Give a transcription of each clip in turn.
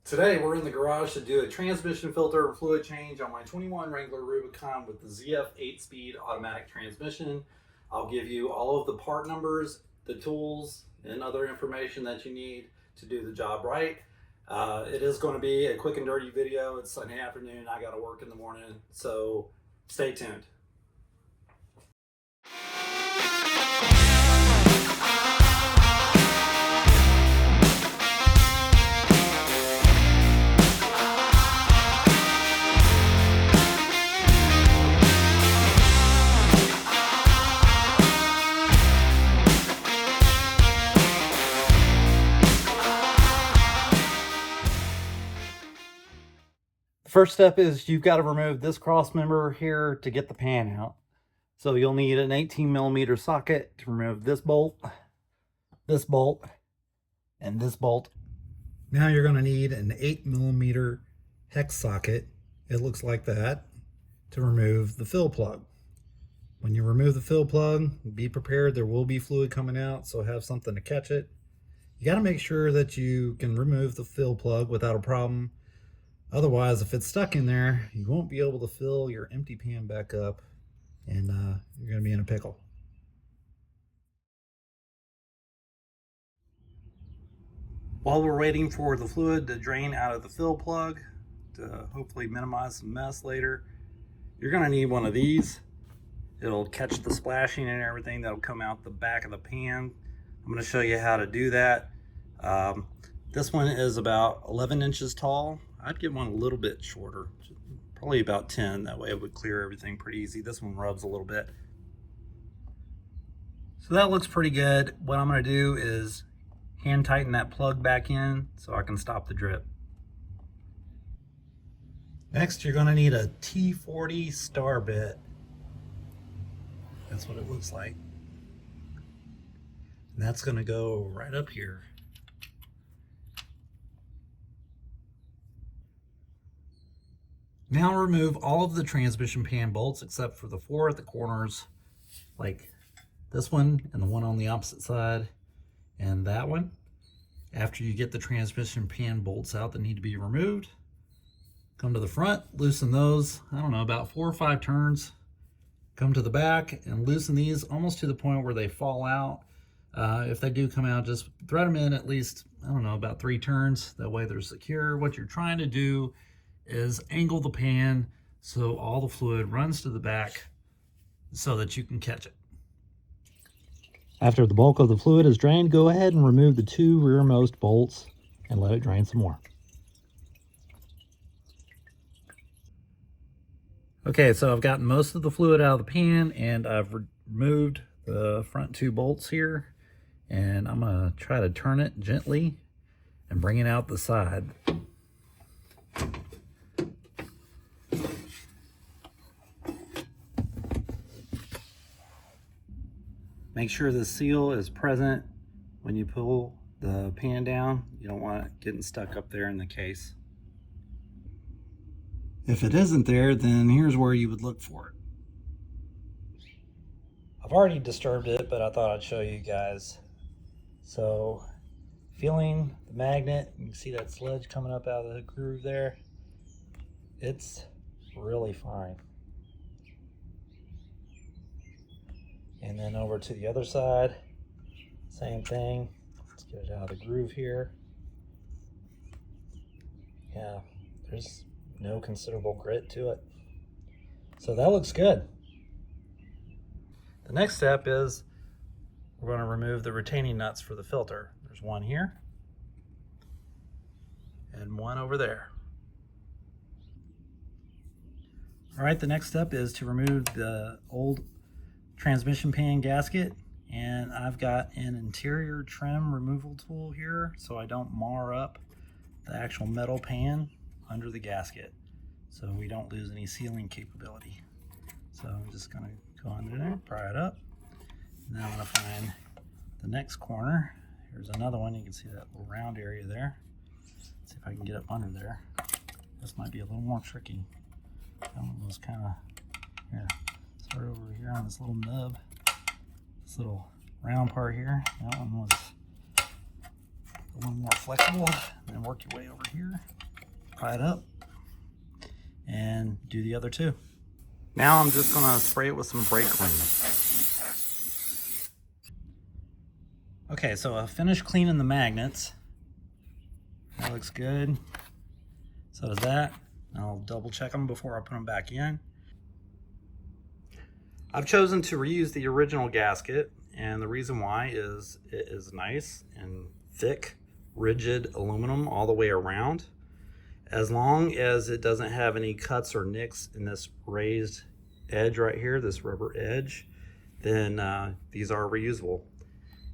Today we're in the garage to do a transmission filter and fluid change on my 21 Wrangler Rubicon with the ZF 8-speed automatic transmission. I'll give you all of the part numbers, the tools, and other information that you need to do the job right. It is going to be a quick and dirty video. It's Sunday afternoon. I got to work in the morning, so stay tuned. First step is you've got to remove this cross member here to get the pan out. So you'll need an 18mm socket to remove this bolt, and this bolt. Now you're going to need an 8mm hex socket. It looks like that, to remove the fill plug. When you remove the fill plug, be prepared. There will be fluid coming out, so have something to catch it. You got to make sure that you can remove the fill plug without a problem. Otherwise, if it's stuck in there, you won't be able to fill your empty pan back up, and you're going to be in a pickle. While we're waiting for the fluid to drain out of the fill plug to hopefully minimize some mess later, you're going to need one of these. It'll catch the splashing and everything that'll come out the back of the pan. I'm going to show you how to do that. This one is about 11 inches tall. I'd get one a little bit shorter, probably about 10. That way it would clear everything pretty easy. This one rubs a little bit. So that looks pretty good. What I'm going to do is hand tighten that plug back in so I can stop the drip. Next, you're going to need a T40 star bit. That's what it looks like. And that's going to go right up here. Now remove all of the transmission pan bolts except for the 4 at the corners, like this one and the one on the opposite side and that one. After you get the transmission pan bolts out that need to be removed, come to the front, loosen those, I don't know, about 4 or 5 turns. Come to the back and loosen these almost to the point where they fall out. If they do come out, just thread them in at least, I don't know, about 3 turns. That way they're secure. What you're trying to do is angle the pan so all the fluid runs to the back so that you can catch it. After the bulk of the fluid is drained, go ahead and remove the 2 rearmost bolts and let it drain some more. Okay, so I've gotten most of the fluid out of the pan and I've removed the front 2 bolts here, and I'm going to try to turn it gently and bring it out the side. Make sure the seal is present when you pull the pan down. You don't want it getting stuck up there in the case. If it isn't there, then here's where you would look for it. I've already disturbed it, but I thought I'd show you guys. So, feeling the magnet, you can see that sludge coming up out of the groove there. It's really fine. And then over to the other side, same thing. Let's get it out of the groove here. Yeah, there's no considerable grit to it. So that looks good. The next step is we're going to remove the retaining nuts for the filter. There's one here and one over there. All right, the next step is to remove the old transmission pan gasket, and I've got an interior trim removal tool here so I don't mar up the actual metal pan under the gasket so we don't lose any sealing capability. So I'm just going to go under there, pry it up. Now I'm going to find the next corner. Here's another one. You can see that little round area there. Let's see if I can get up under there. This might be a little more tricky. That one was kind of, here, start over here on this little nub. This little round part here. That one was a little more flexible. Then and work your way over here, pry it up, and do the other two. Now I'm just gonna spray it with some brake clean. Okay, so I finished cleaning the magnets. That looks good. So does that. I'll double check them before I put them back in. I've chosen to reuse the original gasket, and the reason why is it is nice and thick, rigid aluminum all the way around. As long as it doesn't have any cuts or nicks in this raised edge right here, this rubber edge, then these are reusable.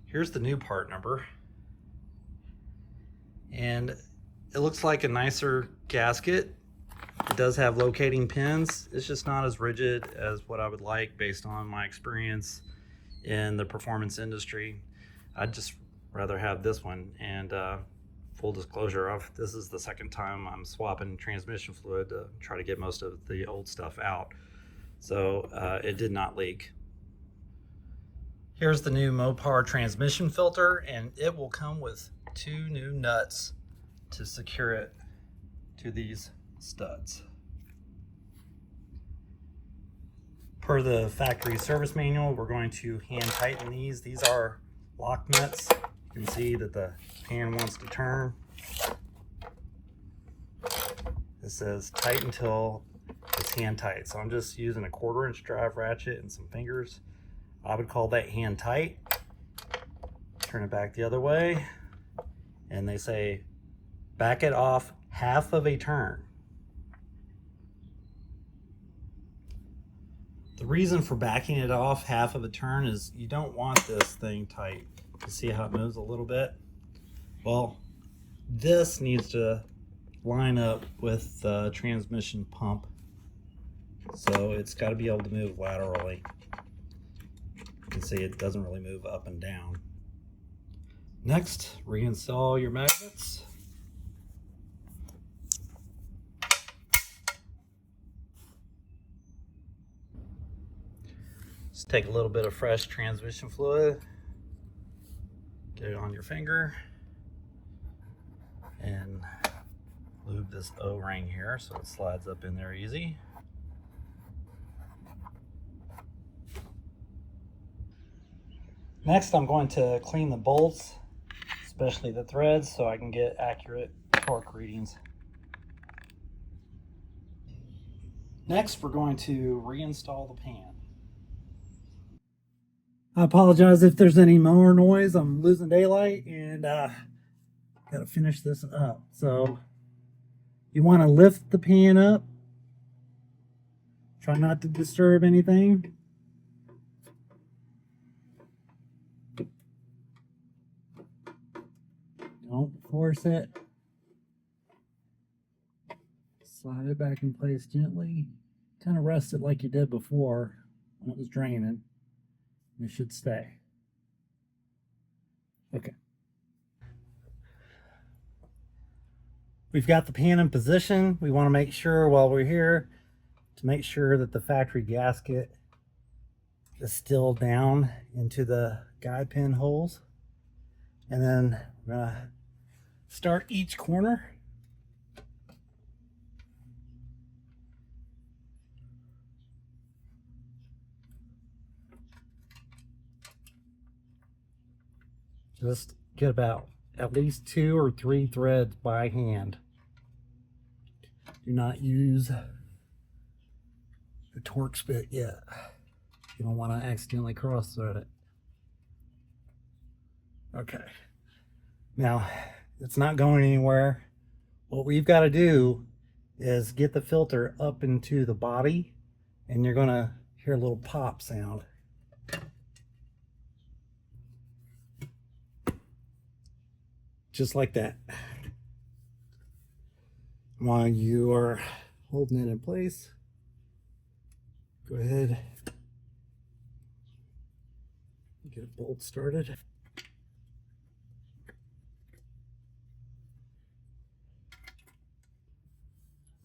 Here's the new part number. And it looks like a nicer gasket. It does have locating pins. It's just not as rigid as what I would like based on my experience in the performance industry. I'd just rather have this one. And full disclosure, this is the second time I'm swapping transmission fluid to try to get most of the old stuff out. So it did not leak. Here's the new Mopar transmission filter, and it will come with 2 new nuts to secure it to these studs. Per the factory service manual, we're going to hand tighten these. These are lock nuts. You can see that the pan wants to turn. It says tight until it's hand tight. So I'm just using a 1/4 inch drive ratchet and some fingers. I would call that hand tight. Turn it back the other way. And they say back it off 1/2 of a turn. The reason for backing it off 1/2 of a turn is you don't want this thing tight. You see how it moves a little bit? Well, this needs to line up with the transmission pump. So it's got to be able to move laterally. You can see it doesn't really move up and down. Next, reinstall your magnets. Just take a little bit of fresh transmission fluid, get it on your finger, and lube this O-ring here so it slides up in there easy. Next, I'm going to clean the bolts, especially the threads, so I can get accurate torque readings. Next, we're going to reinstall the pan. I apologize if there's any mower noise. I'm losing daylight and gotta finish this up. So you want to lift the pan up. Try not to disturb anything. Don't force it. Slide it back in place gently. Kind of rest it like you did before when it was draining. It should stay. Okay. We've got the pan in position. We want to make sure while we're here to make sure that the factory gasket is still down into the guide pin holes. And then we're going to start each corner. Just get about at least 2 or 3 threads by hand. Do not use the torque spit yet. You don't want to accidentally cross thread it. Okay. Now, it's not going anywhere. What we've got to do is get the filter up into the body, and you're going to hear a little pop sound. Just like that. While you are holding it in place, go ahead, get a bolt started.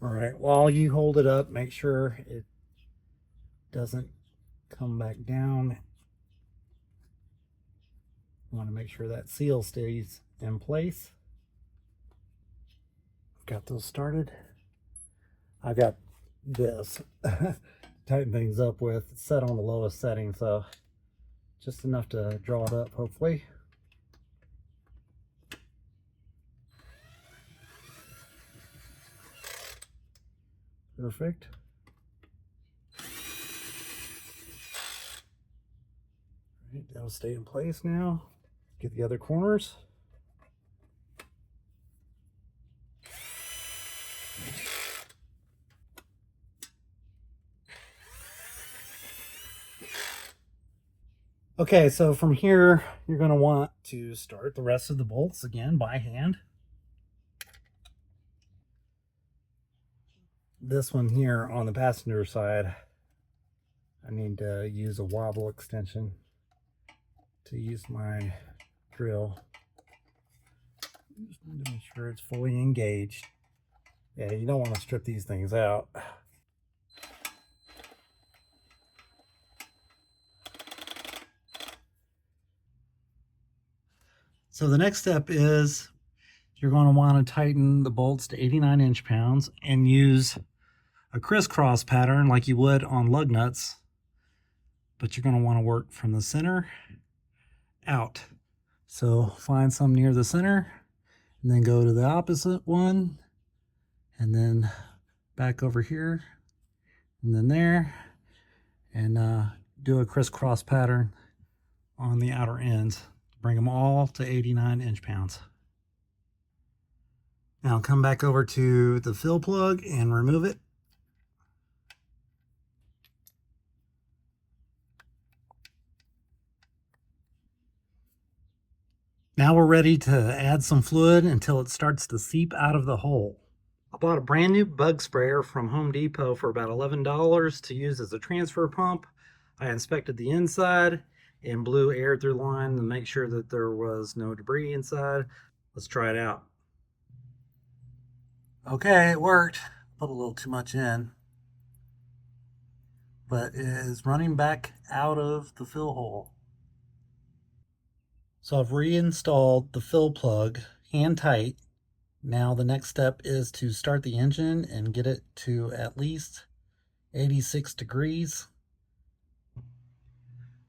All right, while you hold it up, make sure it doesn't come back down. You want to make sure that seal stays in place. got those started. I got this tighten things up with. It's set on the lowest setting, so just enough to draw it up, hopefully. Perfect. All right, that'll stay in place now. Get the other corners. Okay, so from here, you're going to want to start the rest of the bolts again by hand. This one here on the passenger side, I need to use a wobble extension to use my drill. Just need to make sure it's fully engaged. Yeah, you don't want to strip these things out. So the next step is you're going to want to tighten the bolts to 89 inch-pounds and use a crisscross pattern like you would on lug nuts, but you're going to want to work from the center out. So find some near the center and then go to the opposite one and then back over here and then there, and do a crisscross pattern on the outer ends. Bring them all to 89 inch-pounds. Now come back over to the fill plug and remove it. Now we're ready to add some fluid until it starts to seep out of the hole. I bought a brand new bug sprayer from Home Depot for about $11 to use as a transfer pump. I inspected the inside and blew air through the line to make sure that there was no debris inside. Let's try it out. Okay, it worked. Put a little too much in, but it is running back out of the fill hole. So I've reinstalled the fill plug hand tight. Now the next step is to start the engine and get it to at least 86 degrees.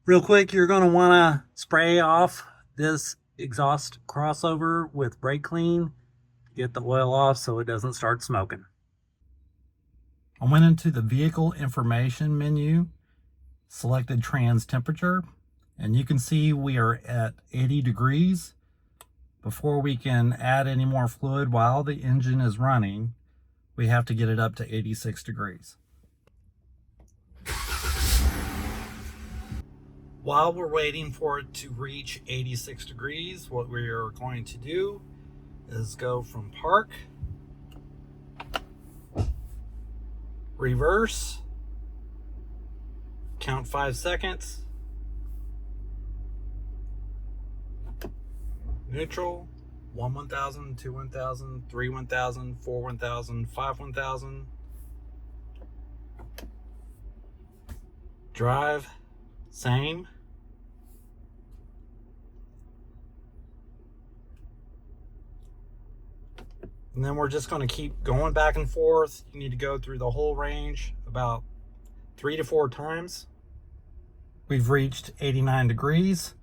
Real quick, you're going to want to spray off this exhaust crossover with brake clean. Get the oil off so it doesn't start smoking. I went into the vehicle information menu, selected trans temperature, and you can see we are at 80 degrees. Before we can add any more fluid while the engine is running, we have to get it up to 86 degrees. While we're waiting for it to reach 86 degrees, what we are going to do is go from park, reverse, count 5 seconds, neutral, 1 1000, 2 1000, 3 1000, 4 1000, 5 1000, drive, same. And then we're just going to keep going back and forth. You need to go through the whole range about 3 to 4 times. We've reached 89 degrees,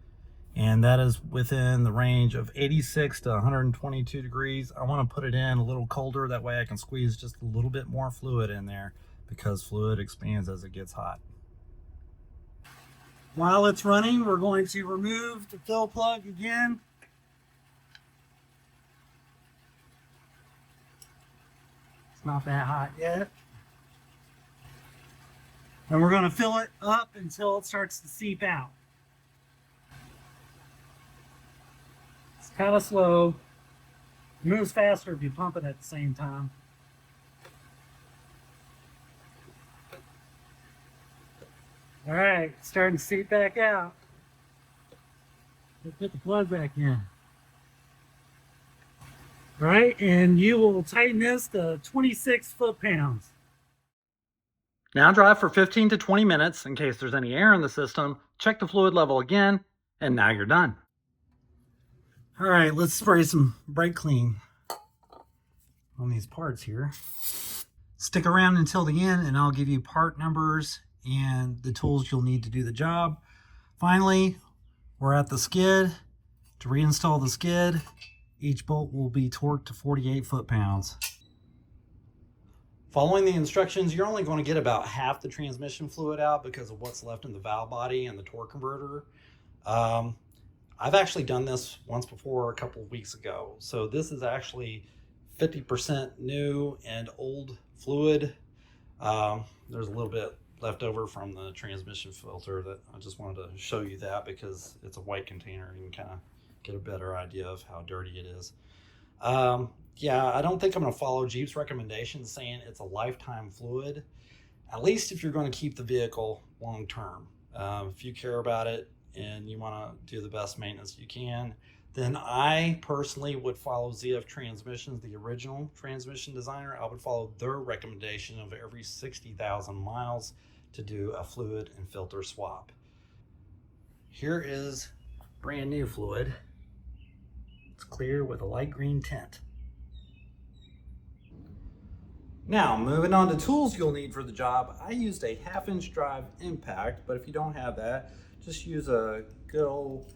and that is within the range of 86 to 122 degrees. I want to put it in a little colder, that way I can squeeze just a little bit more fluid in there, because fluid expands as it gets hot. While it's running, we're going to remove the fill plug again. It's not that hot yet. And we're going to fill it up until it starts to seep out. It's kind of slow. It moves faster if you pump it at the same time. All right, it's starting to seep back out. Let's put the plug back in. All right, and you will tighten this to 26 foot-pounds. Now drive for 15 to 20 minutes in case there's any air in the system. Check the fluid level again, and now you're done. All right, let's spray some brake clean on these parts here. Stick around until the end and I'll give you part numbers and the tools you'll need to do the job. Finally, we're at the skid. To reinstall the skid, each bolt will be torqued to 48 foot-pounds. Following the instructions, you're only going to get about half the transmission fluid out because of what's left in the valve body and the torque converter. I've actually done this once before a couple of weeks ago. So this is actually 50% new and old fluid. There's a little bit left over from the transmission filter that I just wanted to show you that because it's a white container. You can kind of get a better idea of how dirty it is. Yeah, I don't think I'm going to follow Jeep's recommendations saying it's a lifetime fluid, at least if you're going to keep the vehicle long term. If you care about it and you want to do the best maintenance you can, then I personally would follow ZF Transmissions, the original transmission designer. I would follow their recommendation of every 60,000 miles to do a fluid and filter swap. Here is brand new fluid. It's clear with a light green tint. Now, moving on to tools you'll need for the job. I used a 1/2-inch drive impact, but if you don't have that, just use a good old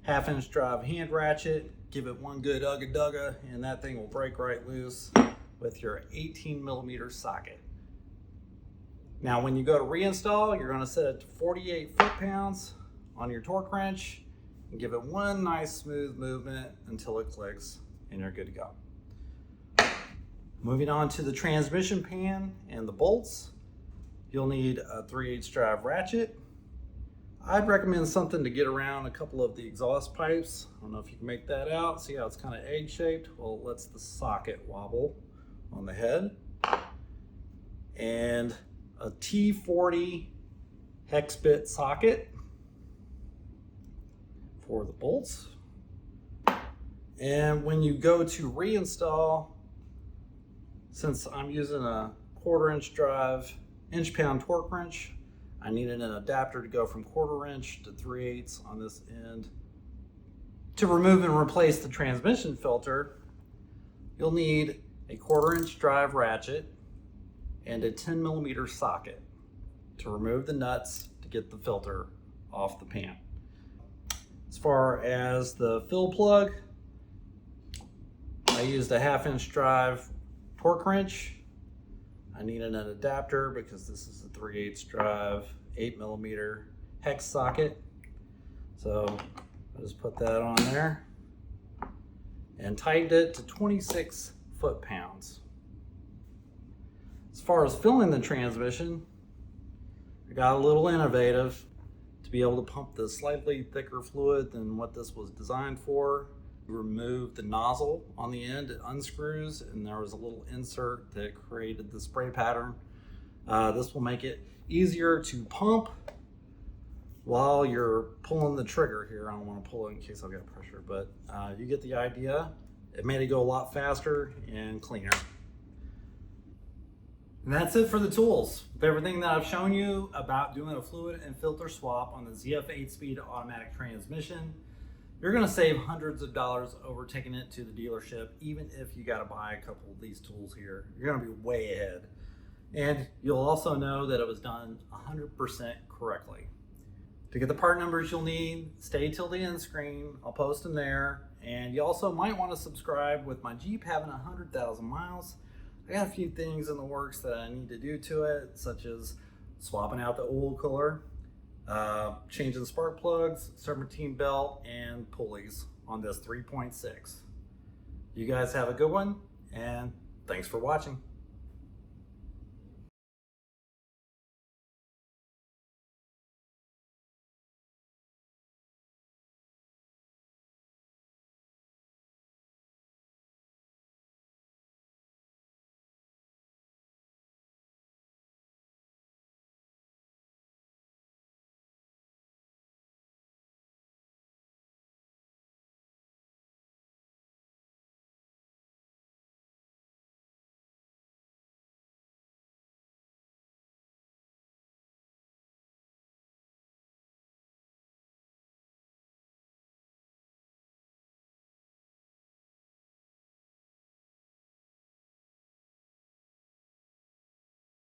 1/2-inch drive hand ratchet. Give it one good ugga-dugga, and that thing will break right loose with your 18mm socket. Now, when you go to reinstall, you're going to set it to 48 foot-pounds on your torque wrench and give it one nice smooth movement until it clicks, and you're good to go. Moving on to the transmission pan and the bolts, you'll need a 3/8 drive ratchet. I'd recommend something to get around a couple of the exhaust pipes. I don't know if you can make that out. See how it's kind of egg-shaped? Well, it lets the socket wobble on the head. And a T40 hex bit socket for the bolts. And when you go to reinstall, since I'm using a 1/4-inch drive, inch-pound torque wrench, I needed an adapter to go from 1/4 inch to 3/8 on this end. To remove and replace the transmission filter, you'll need a 1/4 inch drive ratchet and a 10mm socket to remove the nuts to get the filter off the pan. As far as the fill plug, I used a 1/2-inch drive torque wrench. I needed an adapter because this is a 3/8 drive 8mm hex socket. So I just put that on there and tightened it to 26 foot-pounds. As far as filling the transmission, I got a little innovative to be able to pump the slightly thicker fluid than what this was designed for. Remove the nozzle on the end, it unscrews, and there was a little insert that created the spray pattern. This will make it easier to pump while you're pulling the trigger here. I don't want to pull it in case I'll get pressure, but you get the idea. It made it go a lot faster and cleaner. And that's it for the tools. With everything that I've shown you about doing a fluid and filter swap on the ZF 8-speed automatic transmission, you're going to save hundreds of dollars over taking it to the dealership. Even if you got to buy a couple of these tools here, you're going to be way ahead. And you'll also know that it was done 100% correctly. To get the part numbers you'll need, stay till the end screen. I'll post them there. And you also might want to subscribe. With my Jeep having 100,000 miles, I got a few things in the works that I need to do to it, such as swapping out the oil cooler, changing spark plugs, serpentine belt, and pulleys on this 3.6. You guys have a good one, and thanks for watching.